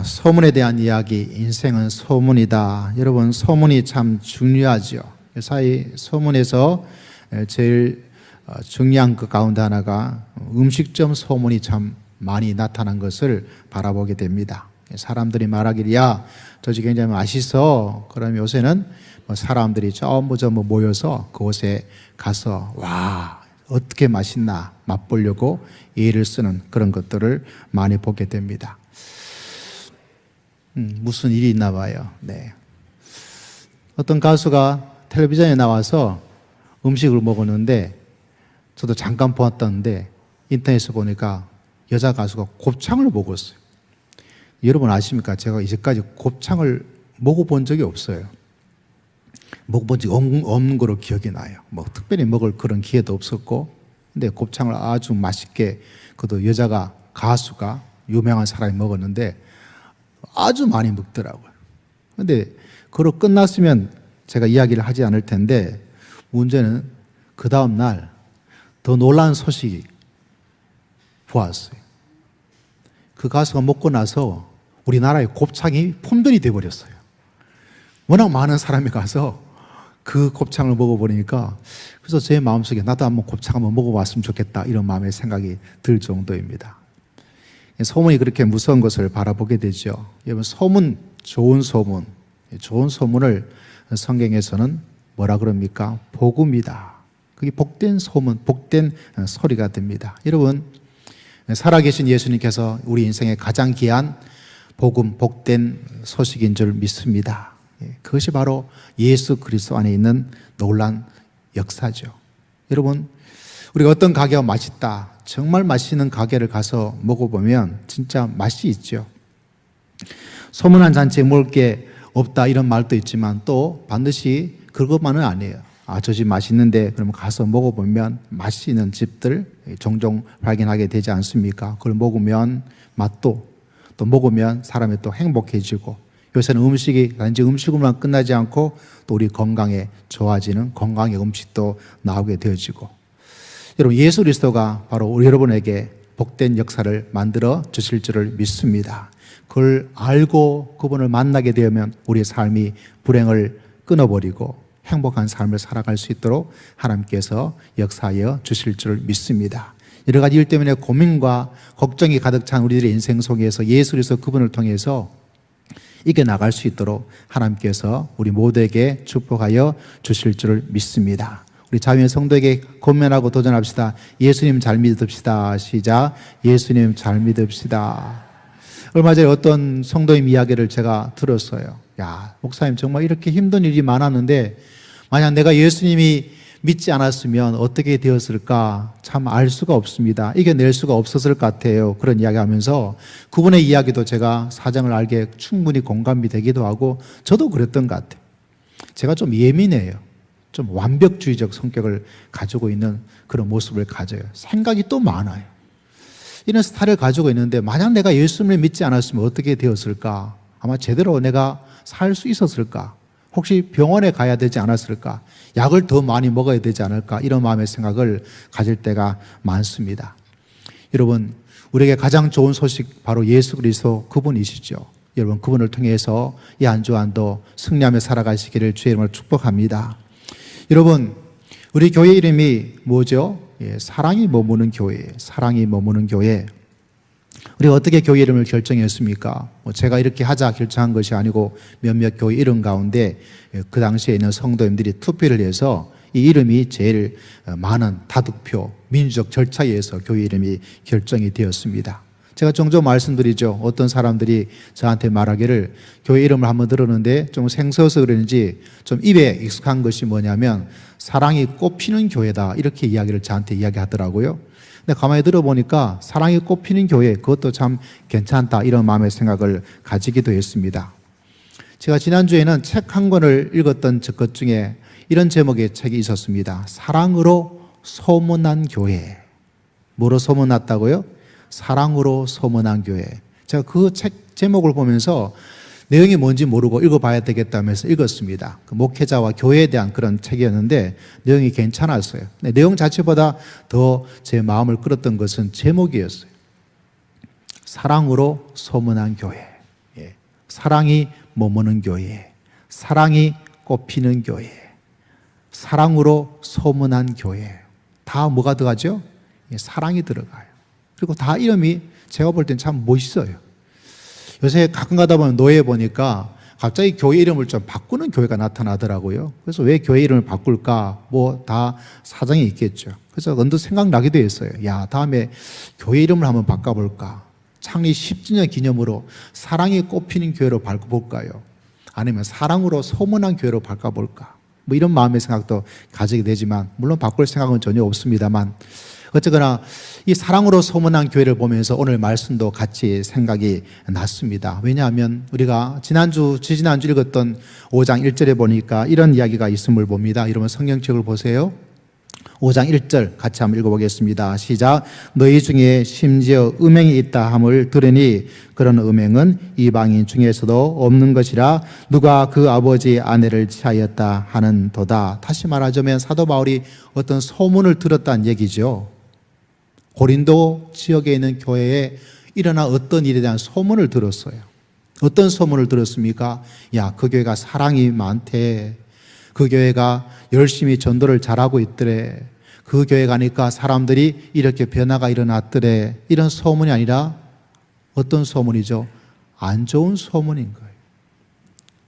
소문에 대한 이야기, 인생은 소문이다. 여러분, 소문이 참 중요하죠. 사이 소문에서 제일 중요한 것 가운데 하나가 음식점 소문이 참 많이 나타난 것을 바라보게 됩니다. 사람들이 말하기를, 야, 저 집 굉장히 맛있어. 그러면 요새는 사람들이 전부 모여서 그곳에 가서, 와, 어떻게 맛있나 맛보려고 애를 쓰는 그런 것들을 많이 보게 됩니다. 무슨 일이 있나 봐요. 네. 어떤 가수가 텔레비전에 나와서 음식을 먹었는데, 저도 잠깐 보았던데 인터넷에서 보니까 여자 가수가 곱창을 먹었어요. 여러분 아십니까? 제가 이제까지 곱창을 먹어본 적이 없어요. 먹어본 적이 없는 거로 기억이 나요. 특별히 먹을 그런 기회도 없었고, 근데 곱창을 아주 맛있게, 그것도 여자가, 가수가, 유명한 사람이 먹었는데 아주 많이 먹더라고요. 근데 그로 끝났으면 제가 이야기를 하지 않을 텐데, 문제는 그 다음 날 더 놀라운 소식이 보았어요. 그 가수가 먹고 나서 우리나라의 곱창이 품절이 되어버렸어요. 워낙 많은 사람이 가서 그 곱창을 먹어보니까, 그래서 제 마음속에 나도 한번 곱창 한번 먹어봤으면 좋겠다, 이런 마음의 생각이 들 정도입니다. 소문이 그렇게 무서운 것을 바라보게 되죠. 여러분, 소문, 좋은 소문을 성경에서는 뭐라 그럽니까? 복음이다. 그게 복된 소문, 복된 소리가 됩니다. 여러분, 살아계신 예수님께서 우리 인생의 가장 귀한 복음, 복된 소식인 줄 믿습니다. 그것이 바로 예수 그리스도 안에 있는 놀란 역사죠. 여러분, 우리가 어떤 가게가 맛있다, 정말 맛있는 가게를 가서 먹어보면 진짜 맛이 있죠. 소문난 잔치에 먹을 게 없다, 이런 말도 있지만 또 반드시 그것만은 아니에요. 저 집 맛있는데 그러면 가서 먹어보면 맛이 있는 집들 종종 발견하게 되지 않습니까? 그걸 먹으면 맛도, 또 먹으면 사람이 또 행복해지고, 요새는 음식이 단지 음식으로만 끝나지 않고 또 우리 건강에 좋아지는 건강의 음식도 나오게 되어지고, 여러분, 예수 그리스도가 바로 우리 여러분에게 복된 역사를 만들어 주실 줄을 믿습니다. 그걸 알고 그분을 만나게 되면 우리의 삶이 불행을 끊어버리고 행복한 삶을 살아갈 수 있도록 하나님께서 역사하여 주실 줄 믿습니다. 여러 가지 일 때문에 고민과 걱정이 가득 찬 우리들의 인생 속에서 예수 그리스도 그분을 통해서 이겨나갈 수 있도록 하나님께서 우리 모두에게 축복하여 주실 줄 믿습니다. 우리 자유의 성도에게 권면하고 도전합시다. 예수님 잘 믿읍시다. 시작. 예수님 잘 믿읍시다. 얼마 전에 어떤 성도님 이야기를 제가 들었어요. 야, 목사님, 정말 이렇게 힘든 일이 많았는데 만약 내가 예수님이 믿지 않았으면 어떻게 되었을까 참 알 수가 없습니다. 이겨낼 수가 없었을 것 같아요. 그런 이야기하면서 그분의 이야기도 제가 사정을 알게 충분히 공감이 되기도 하고, 저도 그랬던 것 같아요. 제가 좀 예민해요. 좀 완벽주의적 성격을 가지고 있는 그런 모습을 가져요. 생각이 또 많아요. 이런 스타일을 가지고 있는데 만약 내가 예수님을 믿지 않았으면 어떻게 되었을까? 아마 제대로 내가 살 수 있었을까? 혹시 병원에 가야 되지 않았을까? 약을 더 많이 먹어야 되지 않을까? 이런 마음의 생각을 가질 때가 많습니다. 여러분, 우리에게 가장 좋은 소식 바로 예수 그리스도 그분이시죠. 여러분, 그분을 통해서 이 한 주 한도 승리하며 살아가시기를 주의 이름으로 축복합니다. 여러분, 우리 교회 이름이 뭐죠? 사랑이 머무는 교회, 사랑이 머무는 교회. 우리가 어떻게 교회 이름을 결정했습니까? 제가 이렇게 하자 결정한 것이 아니고 몇몇 교회 이름 가운데 그 당시에 있는 성도님들이 투표를 해서 이 이름이 제일 많은 다득표, 민주적 절차에 의해서 교회 이름이 결정이 되었습니다. 제가 종종 말씀드리죠. 어떤 사람들이 저한테 말하기를 교회 이름을 한번 들었는데 좀 생소해서 그런지 좀 입에 익숙한 것이 뭐냐면 사랑이 꽃피는 교회다, 이렇게 이야기를 저한테 이야기하더라고요. 근데 가만히 들어보니까 사랑이 꽃피는 교회, 그것도 참 괜찮다, 이런 마음의 생각을 가지기도 했습니다. 제가 지난주에는 책 한 권을 읽었던 것 중에 이런 제목의 책이 있었습니다. 사랑으로 소문난 교회. 뭐로 소문났다고요? 사랑으로 소문난 교회. 제가 그 책 제목을 보면서 내용이 뭔지 모르고 읽어봐야 되겠다면서 읽었습니다. 그 목회자와 교회에 대한 그런 책이었는데 내용이 괜찮았어요. 내용 자체보다 더 제 마음을 끌었던 것은 제목이었어요. 사랑으로 소문난 교회. 사랑이 머무는 교회, 사랑이 꽃피는 교회, 사랑으로 소문난 교회. 다 뭐가 들어가죠? 사랑이 들어가요. 그리고 다 이름이 제가 볼 땐 참 멋있어요. 요새 가끔 가다 보면 노예 보니까 갑자기 교회 이름을 좀 바꾸는 교회가 나타나더라고요. 그래서 왜 교회 이름을 바꿀까? 뭐 다 사정이 있겠죠. 그래서 언뜻 생각나기도 했어요. 야, 다음에 교회 이름을 한번 바꿔볼까? 창립 10주년 기념으로 사랑이 꽃피는 교회로 바꿔볼까요? 아니면 사랑으로 소문난 교회로 바꿔볼까? 뭐 이런 마음의 생각도 가지게 되지만, 물론 바꿀 생각은 전혀 없습니다만, 어쨌거나 이 사랑으로 소문난 교회를 보면서 오늘 말씀도 같이 생각이 났습니다. 왜냐하면 우리가 지지난주 읽었던 5장 1절에 보니까 이런 이야기가 있음을 봅니다. 여러분 성경책을 보세요. 5장 1절 같이 한번 읽어보겠습니다. 시작. 너희 중에 심지어 음행이 있다 함을 들으니 그런 음행은 이방인 중에서도 없는 것이라 누가 그 아버지 아내를 취하였다 하는 도다. 다시 말하자면 사도 바울이 어떤 소문을 들었다는 얘기죠. 고린도 지역에 있는 교회에 일어난 어떤 일에 대한 소문을 들었어요. 어떤 소문을 들었습니까? 야, 그 교회가 사랑이 많대. 그 교회가 열심히 전도를 잘하고 있더래. 그 교회 가니까 사람들이 이렇게 변화가 일어났더래. 이런 소문이 아니라 어떤 소문이죠? 안 좋은 소문인 거예요.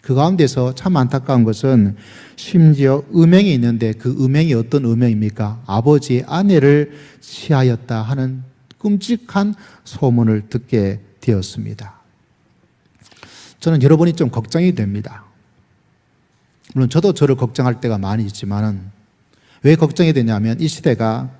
그 가운데서 참 안타까운 것은 심지어 음행이 있는데 그 음행이 어떤 음행입니까? 아버지의 아내를 취하였다 하는 끔찍한 소문을 듣게 되었습니다. 저는 여러분이 좀 걱정이 됩니다. 물론 저도 저를 걱정할 때가 많이 있지만은 왜 걱정이 되냐면 이 시대가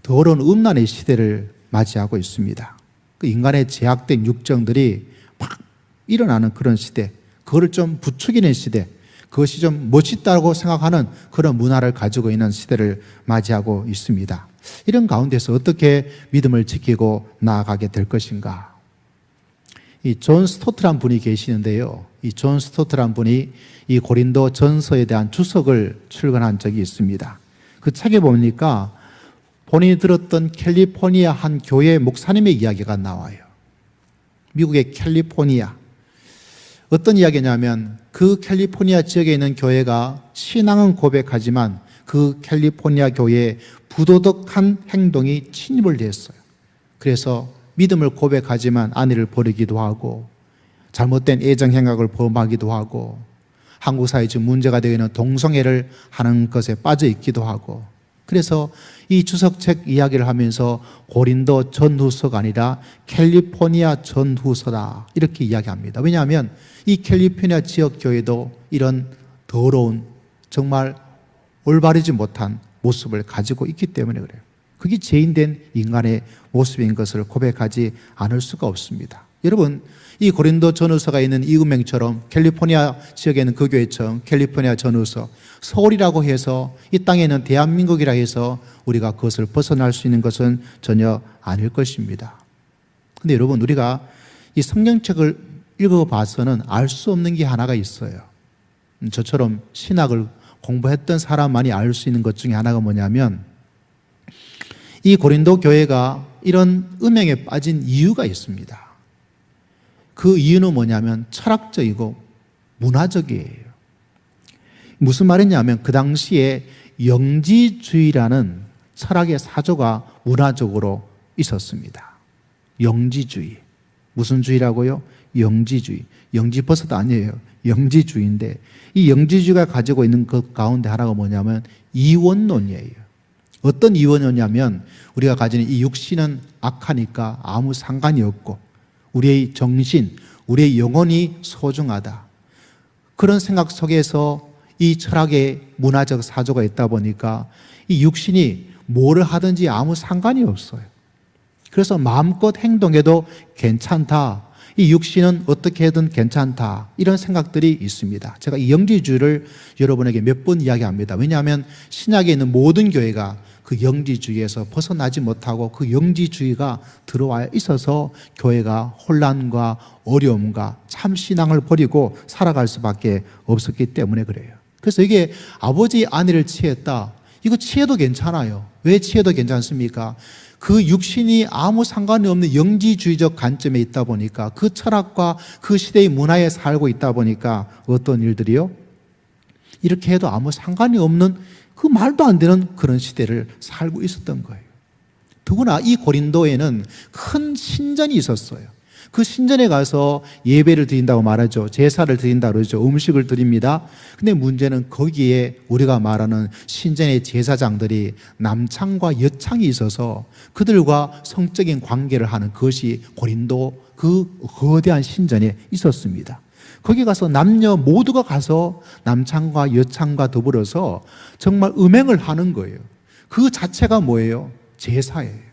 더러운 음란의 시대를 맞이하고 있습니다. 그 인간의 제약된 육정들이 막 일어나는 그런 시대, 그거를 좀 부추기는 시대, 그것이 좀 멋있다고 생각하는 그런 문화를 가지고 있는 시대를 맞이하고 있습니다. 이런 가운데서 어떻게 믿음을 지키고 나아가게 될 것인가? 이 존 스토트란 분이 계시는데요. 이 존 스토트란 분이 이 고린도 전서에 대한 주석을 출간한 적이 있습니다. 그 책에 보니까 본인이 들었던 캘리포니아 한 교회 목사님의 이야기가 나와요. 미국의 캘리포니아. 어떤 이야기냐면 그 캘리포니아 지역에 있는 교회가 신앙은 고백하지만 그 캘리포니아 교회에 부도덕한 행동이 침입을 했어요. 그래서 믿음을 고백하지만 아내를 버리기도 하고 잘못된 애정 행각을 범하기도 하고 한국 사회에 지금 문제가 되어 있는 동성애를 하는 것에 빠져 있기도 하고, 그래서 이 주석책 이야기를 하면서 고린도 전후서가 아니라 캘리포니아 전후서다 이렇게 이야기합니다. 왜냐하면 이 캘리포니아 지역 교회도 이런 더러운 정말 올바르지 못한 모습을 가지고 있기 때문에 그래요. 그게 죄인된 인간의 모습인 것을 고백하지 않을 수가 없습니다. 여러분, 이 고린도 전후서가 있는 이 음행처럼 캘리포니아 지역에 있는 그 교회처럼 캘리포니아 전후서, 서울이라고 해서 이 땅에 있는 대한민국이라 해서 우리가 그것을 벗어날 수 있는 것은 전혀 아닐 것입니다. 근데 여러분, 우리가 이 성경책을 읽어봐서는 알 수 없는 게 하나가 있어요. 저처럼 신학을 공부했던 사람만이 알 수 있는 것 중에 하나가 뭐냐면 이 고린도 교회가 이런 음행에 빠진 이유가 있습니다. 그 이유는 뭐냐면 철학적이고 문화적이에요. 무슨 말이냐면 그 당시에 영지주의라는 철학의 사조가 문화적으로 있었습니다. 영지주의. 무슨 주의라고요? 영지주의. 영지버섯 아니에요. 영지주의인데 이 영지주의가 가지고 있는 것 가운데 하나가 뭐냐면 이원론이에요. 어떤 이원론이냐면 우리가 가지는 이 육신은 악하니까 아무 상관이 없고 우리의 정신, 우리의 영혼이 소중하다. 그런 생각 속에서 이 철학의 문화적 사조가 있다 보니까 이 육신이 뭐를 하든지 아무 상관이 없어요. 그래서 마음껏 행동해도 괜찮다. 이 육신은 어떻게 해든 괜찮다. 이런 생각들이 있습니다. 제가 이 영지주의를 여러분에게 몇 번 이야기합니다. 왜냐하면 신약에 있는 모든 교회가 그 영지주의에서 벗어나지 못하고 그 영지주의가 들어와 있어서 교회가 혼란과 어려움과 참신앙을 버리고 살아갈 수밖에 없었기 때문에 그래요. 그래서 이게 아버지 아내를 취했다. 이거 취해도 괜찮아요. 왜 취해도 괜찮습니까? 그 육신이 아무 상관이 없는 영지주의적 관점에 있다 보니까 그 철학과 그 시대의 문화에 살고 있다 보니까 어떤 일들이요? 이렇게 해도 아무 상관이 없는 그 말도 안 되는 그런 시대를 살고 있었던 거예요. 더구나 이 고린도에는 큰 신전이 있었어요. 그 신전에 가서 예배를 드린다고 말하죠. 제사를 드린다고 그러죠. 음식을 드립니다. 근데 문제는 거기에 우리가 말하는 신전의 제사장들이 남창과 여창이 있어서 그들과 성적인 관계를 하는 그것이 고린도 그 거대한 신전에 있었습니다. 거기 가서 남녀 모두가 가서 남창과 여창과 더불어서 정말 음행을 하는 거예요. 그 자체가 뭐예요? 제사예요.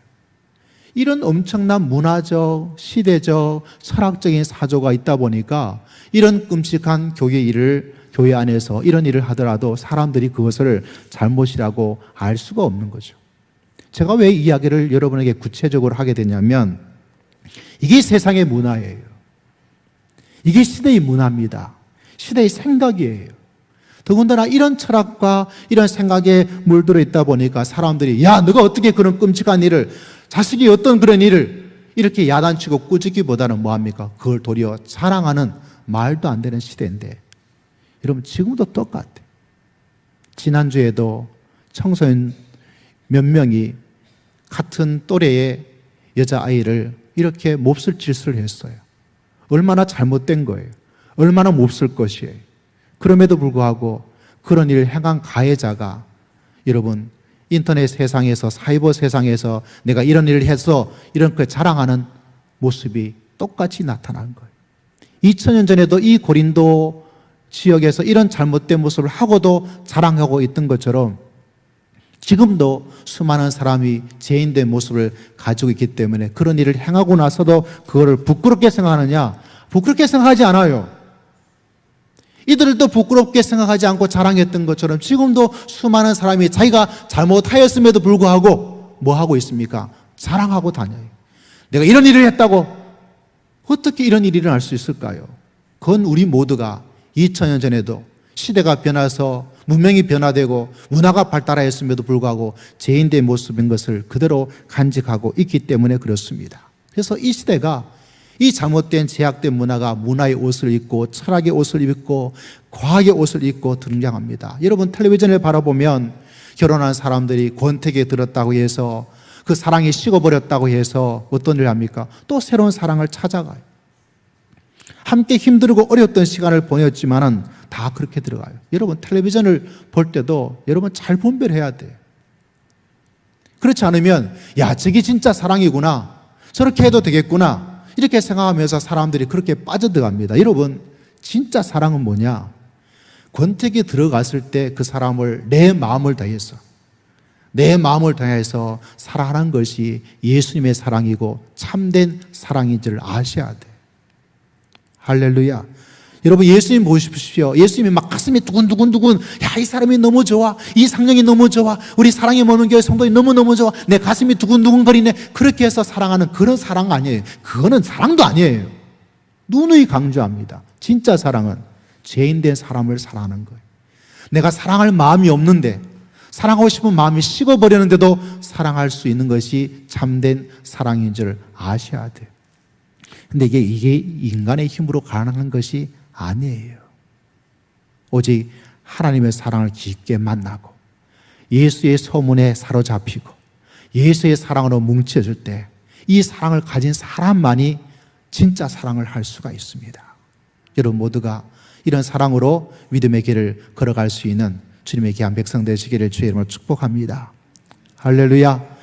이런 엄청난 문화적, 시대적, 철학적인 사조가 있다 보니까 이런 끔찍한 교회 안에서 이런 일을 하더라도 사람들이 그것을 잘못이라고 알 수가 없는 거죠. 제가 왜 이 이야기를 여러분에게 구체적으로 하게 되냐면 이게 세상의 문화예요. 이게 시대의 문화입니다. 시대의 생각이에요. 더군다나 이런 철학과 이런 생각에 물들어 있다 보니까 사람들이 야, 너가 어떻게 그런 끔찍한 일을, 자식이 어떤 그런 일을 이렇게 야단치고 꾸짖기보다는 뭐합니까? 그걸 도리어 자랑하는 말도 안 되는 시대인데 여러분 지금도 똑같아요. 지난주에도 청소년 몇 명이 같은 또래의 여자아이를 이렇게 몹쓸 짓을 했어요. 얼마나 잘못된 거예요. 얼마나 몹쓸 것이에요. 그럼에도 불구하고 그런 일을 행한 가해자가 여러분 인터넷 세상에서 사이버 세상에서 내가 이런 일을 해서 이런 걸 자랑하는 모습이 똑같이 나타난 거예요. 2000년 전에도 이 고린도 지역에서 이런 잘못된 모습을 하고도 자랑하고 있던 것처럼 지금도 수많은 사람이 죄인된 모습을 가지고 있기 때문에 그런 일을 행하고 나서도 그거를 부끄럽게 생각하느냐? 부끄럽게 생각하지 않아요. 이들도 부끄럽게 생각하지 않고 자랑했던 것처럼 지금도 수많은 사람이 자기가 잘못하였음에도 불구하고 뭐 하고 있습니까? 자랑하고 다녀요. 내가 이런 일을 했다고. 어떻게 이런 일이 일어날 수 있을까요? 그건 우리 모두가 2000년 전에도 시대가 변해서 문명이 변화되고 문화가 발달하였음에도 불구하고 죄인된 모습인 것을 그대로 간직하고 있기 때문에 그렇습니다. 그래서 이 시대가 이 잘못된 제약된 문화가 문화의 옷을 입고 철학의 옷을 입고 과학의 옷을 입고 등장합니다. 여러분 텔레비전을 바라보면 결혼한 사람들이 권태기에 들었다고 해서 그 사랑이 식어버렸다고 해서 어떤 일을 합니까? 또 새로운 사랑을 찾아가요. 함께 힘들고 어려웠던 시간을 보냈지만은 다 그렇게 들어가요. 여러분 텔레비전을 볼 때도 여러분 잘 분별해야 돼요. 그렇지 않으면 야 저게 진짜 사랑이구나. 저렇게 해도 되겠구나. 이렇게 생각하면서 사람들이 그렇게 빠져들어갑니다. 여러분 진짜 사랑은 뭐냐? 권태기에 들어갔을 때 그 사람을 내 마음을 다해서 사랑하는 것이 예수님의 사랑이고 참된 사랑인 줄 아셔야 돼. 할렐루야. 여러분 예수님 보십시오. 예수님이 막 가슴이 두근두근두근 야 이 사람이 너무 좋아. 이 상령이 너무 좋아. 우리 사랑이 머는 교회 성도님 너무너무 좋아. 내 가슴이 두근두근거리네. 그렇게 해서 사랑하는 그런 사랑 아니에요. 그거는 사랑도 아니에요. 누누이 강조합니다. 진짜 사랑은 죄인된 사람을 사랑하는 거예요. 내가 사랑할 마음이 없는데 사랑하고 싶은 마음이 식어버리는데도 사랑할 수 있는 것이 참된 사랑인 줄 아셔야 돼요. 근데 이게 인간의 힘으로 가능한 것이 아니에요. 오직 하나님의 사랑을 깊게 만나고 예수의 소문에 사로잡히고 예수의 사랑으로 뭉쳐질 때 이 사랑을 가진 사람만이 진짜 사랑을 할 수가 있습니다. 여러분 모두가 이런 사랑으로 믿음의 길을 걸어갈 수 있는 주님의 귀한 백성 되시기를 주의 이름으로 축복합니다. 할렐루야.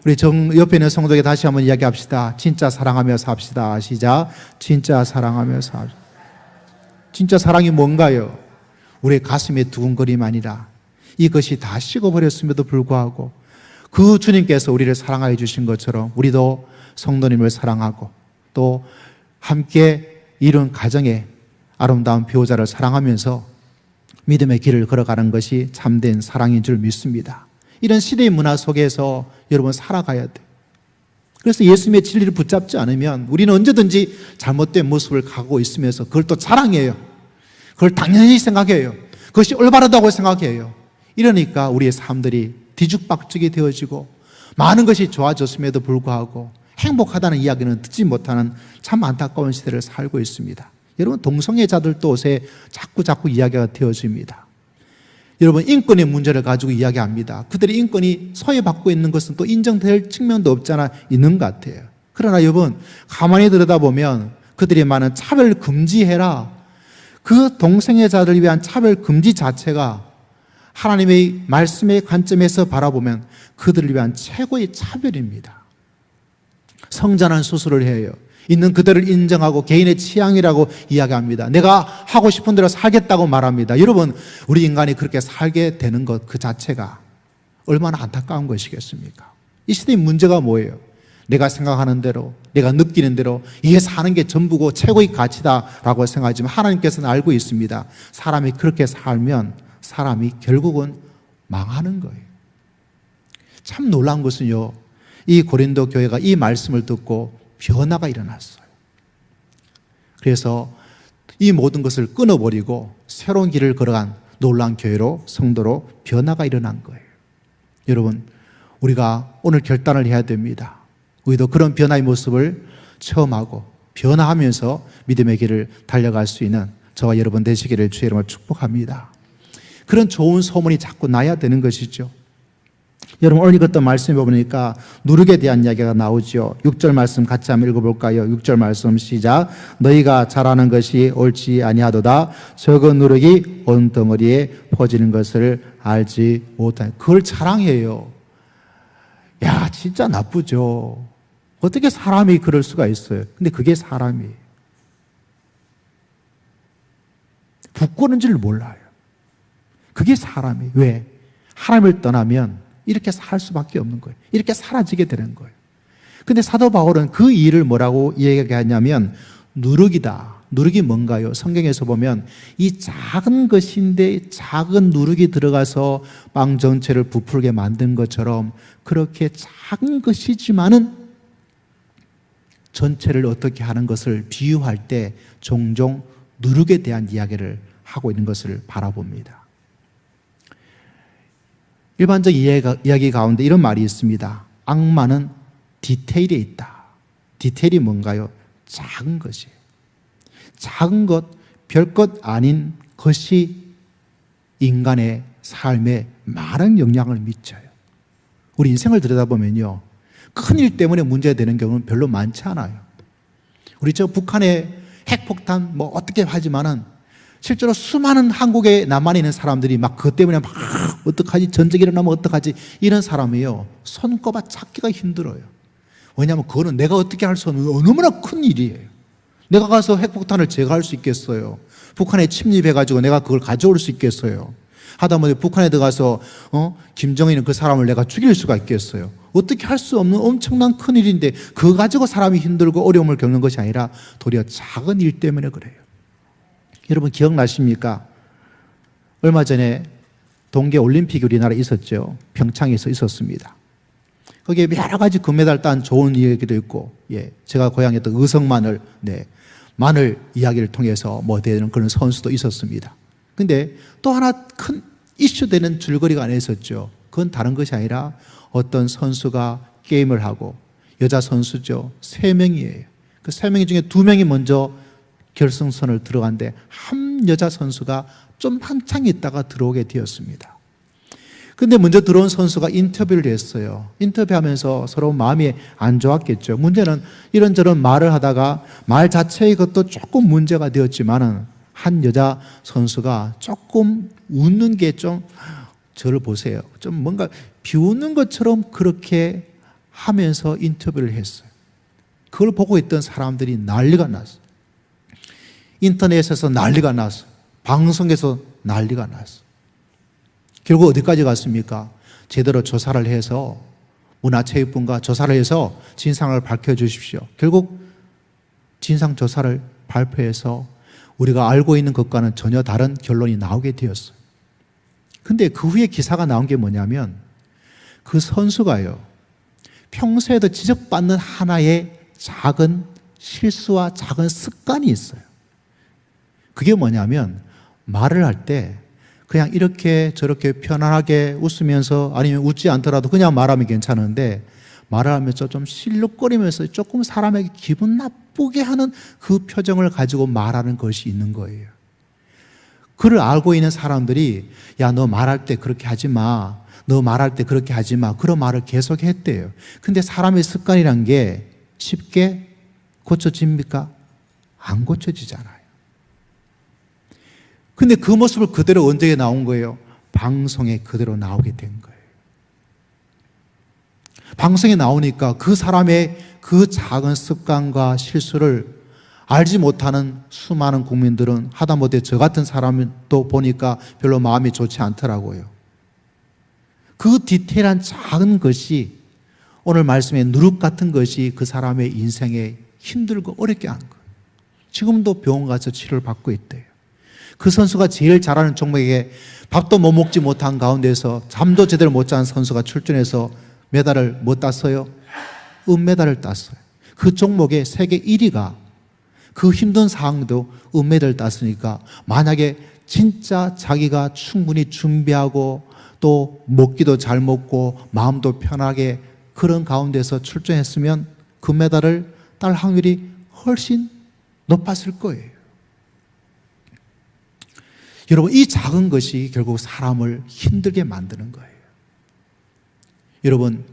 우리 옆에 있는 성도에게 다시 한번 이야기합시다. 진짜 사랑하며 삽시다. 시작. 진짜 사랑하며 삽시다. 진짜 사랑이 뭔가요? 우리의 가슴에 두근거림이 아니라 이것이 다 식어버렸음에도 불구하고 그 주님께서 우리를 사랑하여 주신 것처럼 우리도 성도님을 사랑하고 또 함께 이룬 가정의 아름다운 배우자를 사랑하면서 믿음의 길을 걸어가는 것이 참된 사랑인 줄 믿습니다. 이런 시대의 문화 속에서 여러분 살아가야 돼요. 그래서 예수님의 진리를 붙잡지 않으면 우리는 언제든지 잘못된 모습을 갖고 있으면서 그걸 또 자랑해요. 그걸 당연히 생각해요. 그것이 올바르다고 생각해요. 이러니까 우리의 삶들이 뒤죽박죽이 되어지고 많은 것이 좋아졌음에도 불구하고 행복하다는 이야기는 듣지 못하는 참 안타까운 시대를 살고 있습니다. 여러분, 동성애자들도 옷에 자꾸 이야기가 되어집니다. 여러분, 인권의 문제를 가지고 이야기합니다. 그들의 인권이 소외받고 있는 것은 또 인정될 측면도 없잖아 있는 것 같아요. 그러나 여러분, 가만히 들여다보면 그들이 말하는 차별 금지해라, 그 동성애자들을 위한 차별 금지 자체가 하나님의 말씀의 관점에서 바라보면 그들을 위한 최고의 차별입니다. 성전환 수술을 해요. 있는 그대를 인정하고 개인의 취향이라고 이야기합니다. 내가 하고 싶은 대로 살겠다고 말합니다. 여러분, 우리 인간이 그렇게 살게 되는 것 그 자체가 얼마나 안타까운 것이겠습니까? 이 시대의 문제가 뭐예요? 내가 생각하는 대로, 내가 느끼는 대로 이게 사는 게 전부고 최고의 가치다라고 생각하지만 하나님께서는 알고 있습니다. 사람이 그렇게 살면 사람이 결국은 망하는 거예요. 참 놀라운 것은요, 이 고린도 교회가 이 말씀을 듣고 변화가 일어났어요. 그래서 이 모든 것을 끊어버리고 새로운 길을 걸어간 놀라운 교회로, 성도로 변화가 일어난 거예요. 여러분, 우리가 오늘 결단을 해야 됩니다. 우리도 그런 변화의 모습을 체험하고 변화하면서 믿음의 길을 달려갈 수 있는 저와 여러분 되시기를 주의 이름으로 축복합니다. 그런 좋은 소문이 자꾸 나야 되는 것이죠. 여러분, 오늘 읽었던 말씀에 보니까 누룩에 대한 이야기가 나오죠. 6절 말씀 같이 한번 읽어볼까요? 6절 말씀 시작. 너희가 잘하는 것이 옳지 아니하도다. 적은 누룩이 온 덩어리에 퍼지는 것을 알지 못하니. 그걸 자랑해요. 야, 진짜 나쁘죠. 어떻게 사람이 그럴 수가 있어요? 근데 그게 사람이에요. 부끄러운 줄 몰라요. 그게 사람이에요. 왜? 하나님을 떠나면 이렇게 살 수밖에 없는 거예요. 이렇게 사라지게 되는 거예요. 근데 사도 바울은 그 일을 뭐라고 얘기하냐면 누룩이다. 누룩이 뭔가요? 성경에서 보면 이 작은 것인데 작은 누룩이 들어가서 빵 전체를 부풀게 만든 것처럼 그렇게 작은 것이지만은 전체를 어떻게 하는 것을 비유할 때 종종 누룩에 대한 이야기를 하고 있는 것을 바라봅니다. 일반적 이야기 가운데 이런 말이 있습니다. 악마는 디테일에 있다. 디테일이 뭔가요? 작은 것이에요. 작은 것, 별것 아닌 것이 인간의 삶에 많은 영향을 미쳐요. 우리 인생을 들여다보면요, 큰일 때문에 문제되는 경우는 별로 많지 않아요. 우리 저 북한의 핵폭탄 뭐 어떻게 하지만은 실제로 수많은 한국에 남아 있는 사람들이 막 그것 때문에 막 어떡하지, 전쟁이 일어나면 어떡하지, 이런 사람이요, 손꼽아 찾기가 힘들어요. 왜냐하면 그거는 내가 어떻게 할 수 없는 너무나 큰 일이에요. 내가 가서 핵폭탄을 제거할 수 있겠어요? 북한에 침입해가지고 내가 그걸 가져올 수 있겠어요? 하다못해 북한에 들어가서 김정일은 그 사람을 내가 죽일 수가 있겠어요? 어떻게 할 수 없는 엄청난 큰 일인데 그거 가지고 사람이 힘들고 어려움을 겪는 것이 아니라 도리어 작은 일 때문에 그래요. 여러분 기억나십니까? 얼마 전에 동계올림픽이 우리나라에 있었죠. 평창에서 있었습니다. 거기에 여러 가지 금메달 딴 좋은 이야기도 있고, 제가 고향했던 의성마늘, 마늘 이야기를 통해서 되는 그런 선수도 있었습니다. 근데 또 하나 큰 이슈되는 줄거리가 안에 있었죠. 그건 다른 것이 아니라 어떤 선수가 게임을 하고, 여자 선수죠. 3명이에요. 그 3명 중에 2명이 먼저 결승선을 들어간데 한 여자 선수가 좀 한창 있다가 들어오게 되었습니다. 근데 먼저 들어온 선수가 인터뷰를 했어요. 인터뷰하면서 서로 마음이 안 좋았겠죠. 문제는 이런저런 말을 하다가 말 자체의 것도 조금 문제가 되었지만은 한 여자 선수가 조금 웃는 게 좀, 저를 보세요, 좀 뭔가 비웃는 것처럼 그렇게 하면서 인터뷰를 했어요. 그걸 보고 있던 사람들이 난리가 났어요. 인터넷에서 난리가 났어요. 방송에서 난리가 났어요. 결국 어디까지 갔습니까? 제대로 조사를 해서, 문화체육부가 조사를 해서 진상을 밝혀주십시오. 결국 진상조사를 발표해서 우리가 알고 있는 것과는 전혀 다른 결론이 나오게 되었어요. 근데 그 후에 기사가 나온 게 뭐냐면, 그 선수가요, 평소에도 지적받는 하나의 작은 실수와 작은 습관이 있어요. 그게 뭐냐면, 말을 할 때 그냥 이렇게 저렇게 편안하게 웃으면서 아니면 웃지 않더라도 그냥 말하면 괜찮은데 말을 하면서 좀 실룩거리면서 조금 사람에게 기분 나쁘게 하는 그 표정을 가지고 말하는 것이 있는 거예요. 그를 알고 있는 사람들이 야, 너 말할 때 그렇게 하지 마. 너 말할 때 그렇게 하지 마. 그런 말을 계속 했대요. 근데 사람의 습관이란 게 쉽게 고쳐집니까? 안 고쳐지잖아요. 근데 그 모습을 그대로 언제 나온 거예요? 방송에 그대로 나오게 된 거예요. 방송에 나오니까 그 사람의 그 작은 습관과 실수를 알지 못하는 수많은 국민들은 하다못해 저 같은 사람도 보니까 별로 마음이 좋지 않더라고요. 그 디테일한 작은 것이 오늘 말씀의 누룩 같은 것이 그 사람의 인생에 힘들고 어렵게 한 거예요. 지금도 병원 가서 치료를 받고 있대요. 그 선수가 제일 잘하는 종목에 밥도 못 먹지 못한 가운데서 잠도 제대로 못 자는 선수가 출전해서 메달을 못 땄어요? 은메달을 땄어요. 그 종목의 세계 1위가 그 힘든 상황도 은메달을 땄으니까 만약에 진짜 자기가 충분히 준비하고 또 먹기도 잘 먹고 마음도 편하게 그런 가운데서 출전했으면 금메달을 딸 확률이 훨씬 높았을 거예요. 여러분, 이 작은 것이 결국 사람을 힘들게 만드는 거예요. 여러분,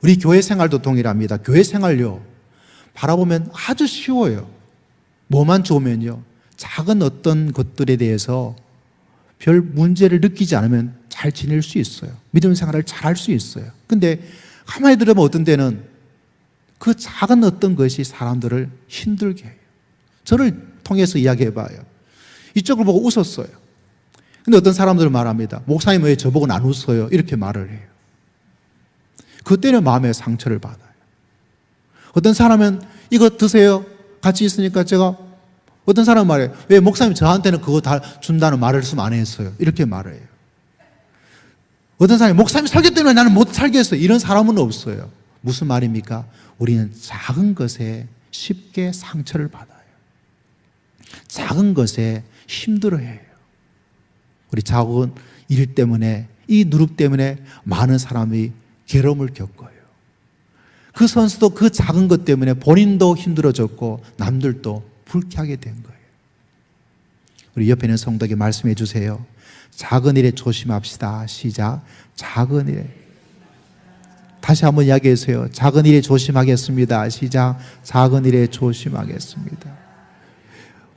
우리 교회 생활도 동일합니다. 교회 생활요, 바라보면 아주 쉬워요. 뭐만 좋으면요, 작은 어떤 것들에 대해서 별 문제를 느끼지 않으면 잘 지낼 수 있어요. 믿음 생활을 잘 할 수 있어요. 근데 가만히 들어보면 어떤 때는 그 작은 어떤 것이 사람들을 힘들게 해요. 저를 통해서 이야기해봐요. 이쪽을 보고 웃었어요. 근데 어떤 사람들은 말합니다. 목사님 왜 저보고는 안 웃어요? 이렇게 말을 해요. 그때는 마음에 상처를 받아요. 어떤 사람은 이거 드세요. 같이 있으니까 제가, 어떤 사람은 말해요. 왜 목사님 저한테는 그거 다 준다는 말을 안 했어요? 이렇게 말을 해요. 어떤 사람이 목사님 살기 때문에 나는 못 살겠어요. 이런 사람은 없어요. 무슨 말입니까? 우리는 작은 것에 쉽게 상처를 받아요. 작은 것에 힘들어해요. 우리 작은 일 때문에, 이 누룩 때문에 많은 사람이 괴로움을 겪어요. 그 선수도 그 작은 것 때문에 본인도 힘들어졌고 남들도 불쾌하게 된 거예요. 우리 옆에 있는 성도에게 말씀해 주세요. 작은 일에 조심합시다. 시작. 작은 일에. 다시 한번 이야기해 주세요. 작은 일에 조심하겠습니다. 시작. 작은 일에 조심하겠습니다.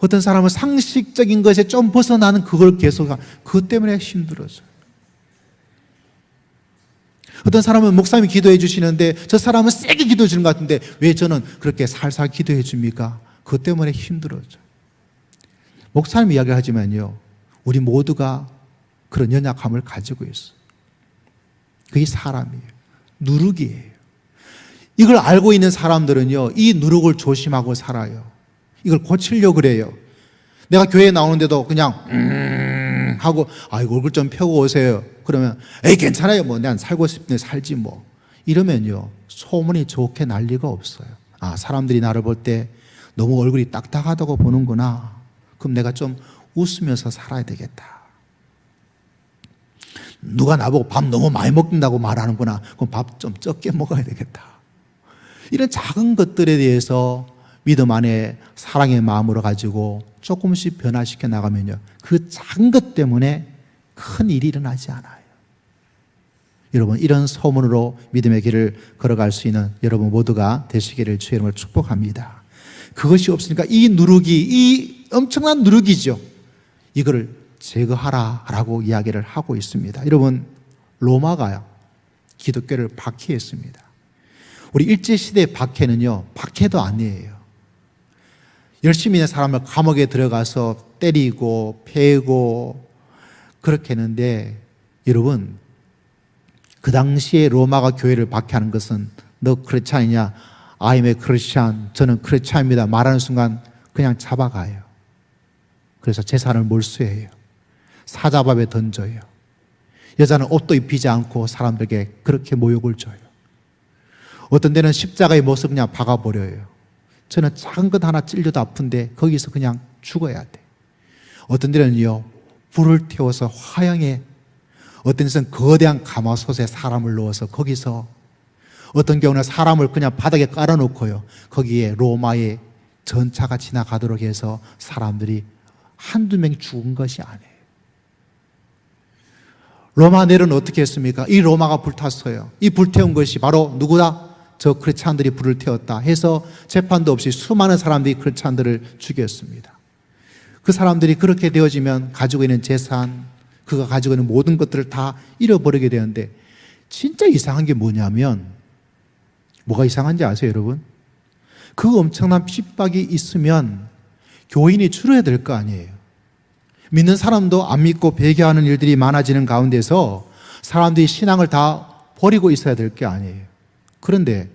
어떤 사람은 상식적인 것에 좀 벗어나는 그걸 계속, 그것 때문에 힘들어져요. 어떤 사람은 목사님이 기도해 주시는데 저 사람은 세게 기도해 주는 것 같은데 왜 저는 그렇게 살살 기도해 줍니까? 그것 때문에 힘들어져요. 목사님 이야기를 하지만요, 우리 모두가 그런 연약함을 가지고 있어요. 그게 사람이에요. 누룩이에요. 이걸 알고 있는 사람들은요, 이 누룩을 조심하고 살아요. 이걸 고치려고 그래요. 내가 교회에 나오는데도 그냥 하고 아이고 얼굴 좀 펴고 오세요. 그러면 에이 괜찮아요. 뭐 난 살고 싶네 살지 뭐. 이러면요, 소문이 좋게 날 리가 없어요. 아, 사람들이 나를 볼 때 너무 얼굴이 딱딱하다고 보는구나. 그럼 내가 좀 웃으면서 살아야 되겠다. 누가 나보고 밥 너무 많이 먹는다고 말하는구나. 그럼 밥 좀 적게 먹어야 되겠다. 이런 작은 것들에 대해서 믿음 안에 사랑의 마음으로 가지고 조금씩 변화시켜 나가면요, 그 작은 것 때문에 큰 일이 일어나지 않아요. 여러분, 이런 소문으로 믿음의 길을 걸어갈 수 있는 여러분 모두가 되시기를 주의 이름으로 축복합니다. 그것이 없으니까 이 누룩이, 이 엄청난 누룩이죠, 이거를 제거하라라고 이야기를 하고 있습니다. 여러분, 로마가 기독교를 박해했습니다. 우리 일제시대의 박해는요, 박해도 아니에요. 열심히 있는 사람을 감옥에 들어가서 때리고 패고 그렇게 했는데, 여러분, 그 당시에 로마가 교회를 박해하는 것은 너 크리스찬이냐? I'm a Christian. 저는 크리스찬입니다. 말하는 순간 그냥 잡아가요. 그래서 재산을 몰수해요. 사자밥에 던져요. 여자는 옷도 입히지 않고 사람들에게 그렇게 모욕을 줘요. 어떤 데는 십자가의 못을 그냥 박아버려요. 저는 작은 것 하나 찔려도 아픈데 거기서 그냥 죽어야 돼. 어떤 데는요, 불을 태워서 화형에, 어떤 데서는 거대한 가마솥에 사람을 넣어서 거기서, 어떤 경우는 사람을 그냥 바닥에 깔아놓고요, 거기에 로마의 전차가 지나가도록 해서 사람들이 한두 명 죽은 것이 아니에요. 로마 내로는 어떻게 했습니까? 이 로마가 불탔어요. 이 불태운 것이 바로 누구다? 저 크리스찬들이 불을 태웠다 해서 재판도 없이 수많은 사람들이 크리스찬들을 죽였습니다. 그 사람들이 그렇게 되어지면 가지고 있는 재산, 그가 가지고 있는 모든 것들을 다 잃어버리게 되는데, 진짜 이상한 게 뭐냐면, 뭐가 이상한지 아세요, 여러분? 그 엄청난 핍박이 있으면 교인이 줄어야 될 거 아니에요. 믿는 사람도 안 믿고 배교하는 일들이 많아지는 가운데서 사람들이 신앙을 다 버리고 있어야 될 게 아니에요. 그런데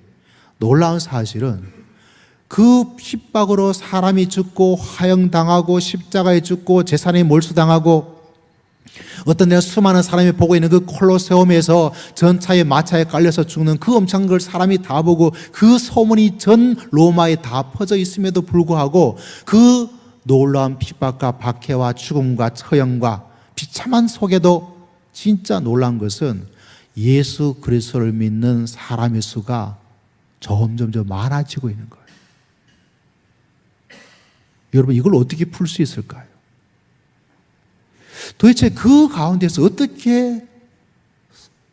놀라운 사실은 그 핍박으로 사람이 죽고 화형당하고 십자가에 죽고 재산이 몰수당하고, 어떤 데는 수많은 사람이 보고 있는 그 콜로세움에서 전차에 마차에 깔려서 죽는 그 엄청난 걸 사람이 다 보고, 그 소문이 전 로마에 다 퍼져 있음에도 불구하고 그 놀라운 핍박과 박해와 죽음과 처형과 비참한 속에도 진짜 놀라운 것은 예수 그리스도를 믿는 사람의 수가 점점 많아지고 있는 거예요. 여러분, 이걸 어떻게 풀 수 있을까요? 도대체 그 가운데서 어떻게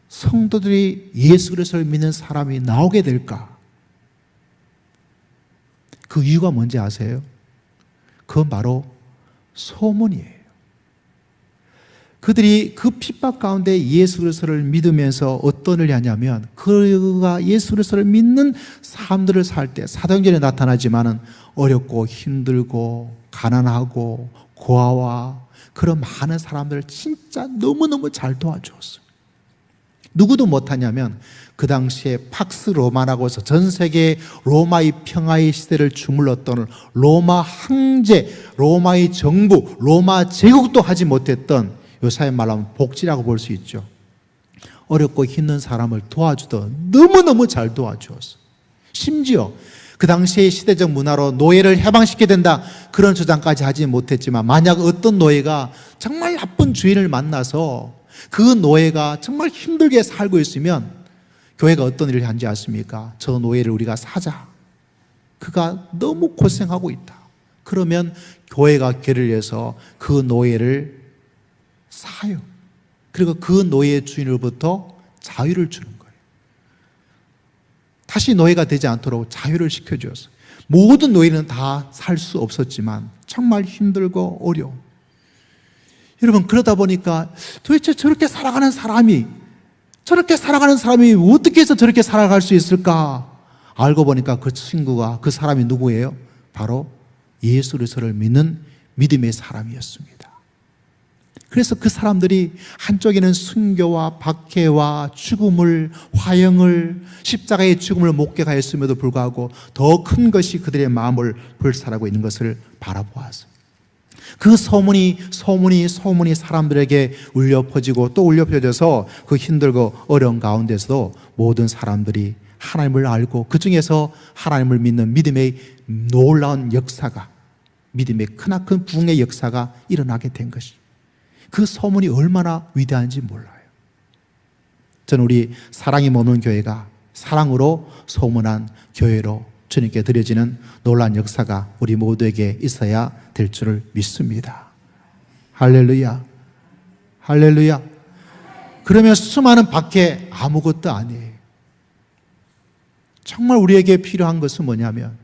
성도들이 예수 그리스도를 믿는 사람이 나오게 될까? 그 이유가 뭔지 아세요? 그건 바로 소문이에요. 그들이 그 핍박 가운데 예수 그리스도를 믿으면서 어떤 일을 하냐면, 그가 예수 그리스도를 믿는 사람들을 살 때, 사도행전에 나타나지만은 어렵고 힘들고 가난하고 고아와 그런 많은 사람들을 진짜 너무너무 잘 도와주었어요. 누구도 못하냐면 그 당시에 팍스 로마라고 해서 전 세계 로마의 평화의 시대를 주물렀던 로마 황제, 로마의 정부, 로마 제국도 하지 못했던, 요사의 말로 하면 복지라고 볼 수 있죠. 어렵고 힘든 사람을 도와주던 너무너무 잘 도와주었어요. 심지어 그 당시의 시대적 문화로 노예를 해방시켜야 된다, 그런 주장까지 하지 못했지만, 만약 어떤 노예가 정말 나쁜 주인을 만나서 그 노예가 정말 힘들게 살고 있으면 교회가 어떤 일을 하는지 아십니까? 저 노예를 우리가 사자. 그가 너무 고생하고 있다. 그러면 교회가 결의를 해서 그 노예를 사요. 그리고 그 노예의 주인으로부터 자유를 주는 거예요. 다시 노예가 되지 않도록 자유를 시켜주었어요. 모든 노예는 다 살 수 없었지만 정말 힘들고 어려운. 여러분, 그러다 보니까 도대체 저렇게 살아가는 사람이 어떻게 해서 저렇게 살아갈 수 있을까? 알고 보니까 그 친구가, 그 사람이 누구예요? 바로 예수 그리스도를 믿는 믿음의 사람이었습니다. 그래서 그 사람들이 한쪽에는 순교와 박해와 죽음을, 화형을, 십자가의 죽음을 목격하였음에도 불구하고 더 큰 것이 그들의 마음을 불살하고 있는 것을 바라보았어요. 그 소문이 사람들에게 울려 퍼지고 또 울려 퍼져서 그 힘들고 어려운 가운데서도 모든 사람들이 하나님을 알고 그 중에서 하나님을 믿는 믿음의 놀라운 역사가, 믿음의 크나큰 부흥의 역사가 일어나게 된 것이, 그 소문이 얼마나 위대한지 몰라요. 저는 우리 사랑이 머무는 교회가 사랑으로 소문한 교회로 주님께 드려지는 놀라운 역사가 우리 모두에게 있어야 될 줄을 믿습니다. 할렐루야, 할렐루야. 그러면 수많은 박해 아무것도 아니에요. 정말 우리에게 필요한 것은 뭐냐면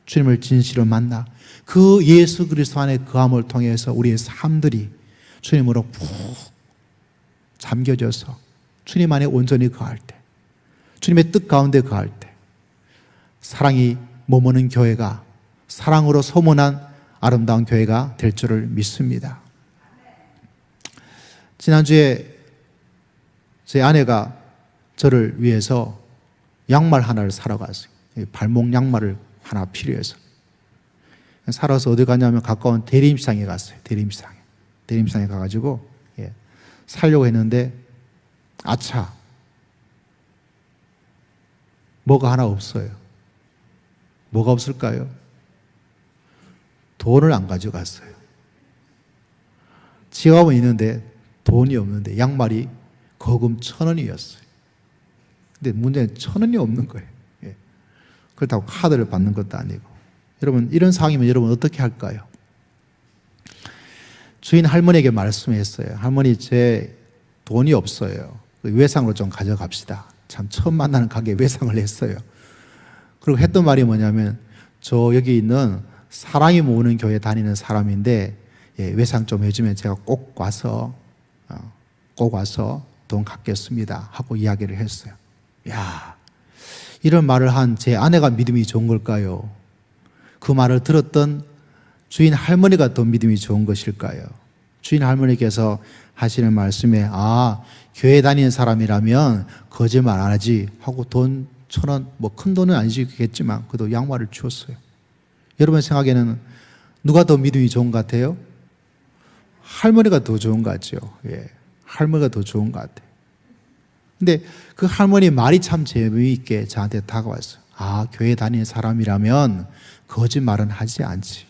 주님을 진실로 만나 그 예수 그리스도 안에 거함을 통해서 우리의 삶들이 주님으로 푹 잠겨져서 주님 안에 온전히 거할 때, 주님의 뜻 가운데 거할 때 사랑이 머무는 교회가, 사랑으로 소문한 아름다운 교회가 될 줄을 믿습니다. 지난주에 제 아내가 저를 위해서 양말 하나를 사러 갔어요. 발목 양말을 하나 필요해서. 살아서 어디 가냐면 가까운 대림시장에 갔어요. 대림시장에 가가지고 사려고 했는데, 아차, 뭐가 하나 없어요. 뭐가 없을까요? 돈을 안 가져갔어요. 지갑은 있는데 돈이 없는데 양말이 거금 1,000원이었어요. 근데 문제는 1,000원이 없는 거예요. 예. 그렇다고 카드를 받는 것도 아니고. 여러분, 이런 상황이면 여러분 어떻게 할까요? 주인 할머니에게 말씀했어요. 할머니, 제 돈이 없어요. 외상으로 좀 가져갑시다. 참 처음 만나는 가게에 외상을 했어요. 그리고 했던 말이 뭐냐면, 저 여기 있는 사랑이 모으는 교회 다니는 사람인데, 예, 외상 좀 해주면 제가 꼭 와서 돈 갚겠습니다 하고 이야기를 했어요. 야, 이런 말을 한 제 아내가 믿음이 좋은 걸까요? 그 말을 들었던 주인 할머니가 더 믿음이 좋은 것일까요? 주인 할머니께서 하시는 말씀에, 교회 다니는 사람이라면 거짓말 안 하지 하고 돈 1,000원, 뭐 큰 돈은 아니겠지만 그래도 양말을 주었어요. 여러분 생각에는 누가 더 믿음이 좋은 것 같아요? 할머니가 더 좋은 것 같죠. 예, 할머니가 더 좋은 것 같아요. 근데 그 할머니 말이 참 재미있게 저한테 다가왔어요. 교회 다니는 사람이라면 거짓말은 하지 않지.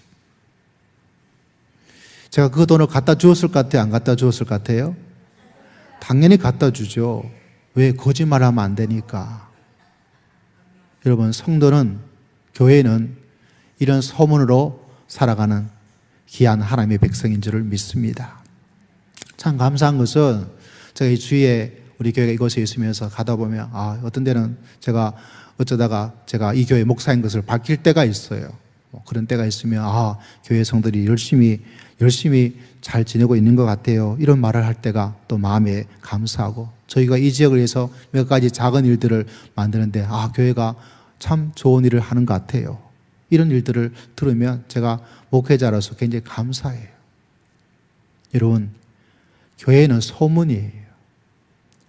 제가 그 돈을 갖다 주었을 것 같아요? 안 갖다 주었을 것 같아요? 당연히 갖다 주죠. 왜? 거짓말하면 안 되니까. 여러분, 성도는, 교회는 이런 소문으로 살아가는 귀한 하나님의 백성인 줄을 믿습니다. 참 감사한 것은 제가 이 주위에 우리 교회가 이곳에 있으면서 가다 보면 어떤 데는 제가 어쩌다가 제가 이 교회 목사인 것을 밝힐 때가 있어요. 그런 때가 있으면 교회 성도들이 열심히 잘 지내고 있는 것 같아요. 이런 말을 할 때가 또 마음에 감사하고, 저희가 이 지역을 위해서 몇 가지 작은 일들을 만드는데 교회가 참 좋은 일을 하는 것 같아요. 이런 일들을 들으면 제가 목회자로서 굉장히 감사해요. 여러분, 교회는 소문이에요.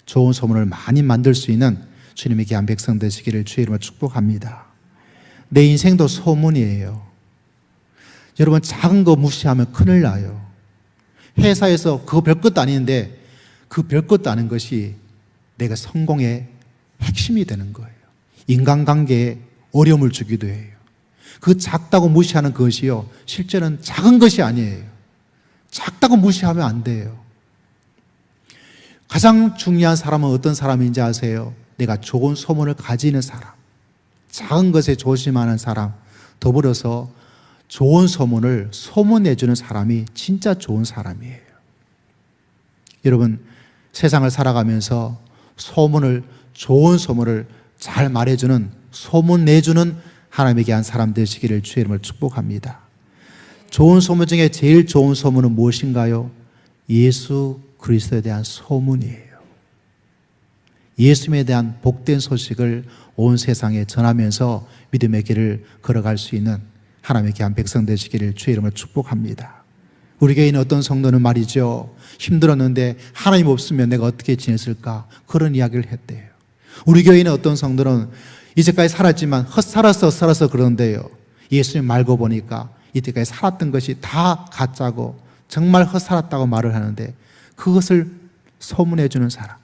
좋은 소문을 많이 만들 수 있는 주님의 귀한 백성 되시기를 주의 이름으로 축복합니다. 내 인생도 소문이에요. 여러분, 작은 거 무시하면 큰일 나요. 회사에서 그거 별것도 아닌데 그 별것도 아닌 것이 내가 성공의 핵심이 되는 거예요. 인간관계에 어려움을 주기도 해요. 그 작다고 무시하는 것이요, 실제는 작은 것이 아니에요. 작다고 무시하면 안 돼요. 가장 중요한 사람은 어떤 사람인지 아세요? 내가 좋은 소문을 가지는 사람, 작은 것에 조심하는 사람, 더불어서 좋은 소문을 소문내주는 사람이 진짜 좋은 사람이에요. 여러분, 세상을 살아가면서 좋은 소문을 잘 말해주는, 소문 내주는 하나님에게 한 사람 되시기를 주의 이름으로 축복합니다. 좋은 소문 중에 제일 좋은 소문은 무엇인가요? 예수 그리스도에 대한 소문이에요. 예수님에 대한 복된 소식을 온 세상에 전하면서 믿음의 길을 걸어갈 수 있는 하나님의 귀한 백성 되시기를 주의 이름으로 축복합니다. 우리 교회는 어떤 성도는 말이죠, 힘들었는데 하나님 없으면 내가 어떻게 지냈을까, 그런 이야기를 했대요. 우리 교회는 어떤 성도는 이제까지 살았지만 헛살아서 그러는데요, 예수님 말고 보니까 이때까지 살았던 것이 다 가짜고 정말 헛살았다고 말을 하는데 그것을 소문해 주는 사람.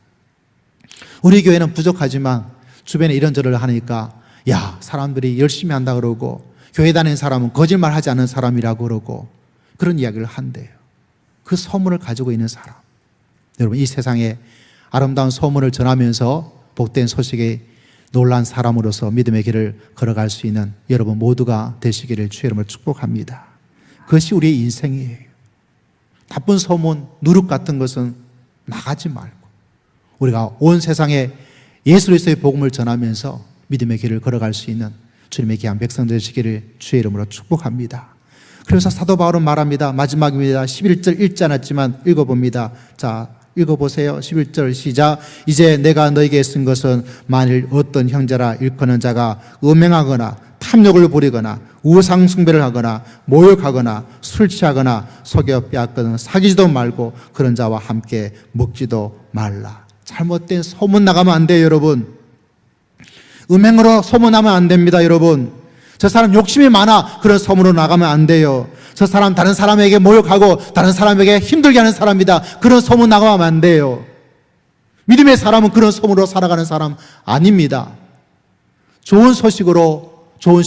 우리 교회는 부족하지만 주변에 이런저런 하니까 사람들이 열심히 한다 그러고, 교회 다니는 사람은 거짓말 하지 않는 사람이라고 그러고, 그런 이야기를 한대요. 그 소문을 가지고 있는 사람. 여러분, 이 세상에 아름다운 소문을 전하면서 복된 소식에 놀란 사람으로서 믿음의 길을 걸어갈 수 있는 여러분 모두가 되시기를 주의 이름으로 축복합니다. 그것이 우리의 인생이에요. 나쁜 소문, 누룩 같은 것은 나가지 말고 우리가 온 세상에 예수 그리스도의 복음을 전하면서 믿음의 길을 걸어갈 수 있는 주님의 귀한 백성 되시기를 주의 이름으로 축복합니다. 그래서 사도 바울은 말합니다. 마지막입니다. 11절 읽지 않았지만 읽어봅니다. 자, 읽어보세요. 11절 시작. 이제 내가 너에게 쓴 것은 만일 어떤 형제라 일컫는 자가 음행하거나 탐욕을 부리거나 우상 숭배를 하거나 모욕하거나 술 취하거나 속여 빼앗거나 사귀지도 말고 그런 자와 함께 먹지도 말라. 잘못된 소문 나가면 안 돼요, 여러분. 음행으로 소문나면 안 됩니다, 여러분. 저 사람 욕심이 많아, 그런 소문으로 나가면 안 돼요. 저 사람 다른 사람에게 모욕하고 다른 사람에게 힘들게 하는 사람이다, 그런 소문 나가면 안 돼요. 믿음의 사람은 그런 소문으로 살아가는 사람 아닙니다. 좋은 소식으로 좋은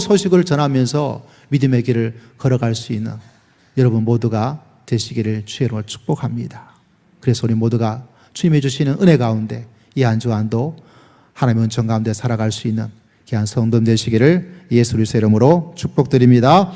소식을 전하면서 믿음의 길을 걸어갈 수 있는 여러분 모두가 되시기를 주의 이름으로 축복합니다. 그래서 우리 모두가 주님이 주시는 은혜 가운데 이 한 주간도 하나님의 은총 가운데 살아갈 수 있는 귀한 성도 되시기를 예수 그리스도의 이름으로 축복드립니다.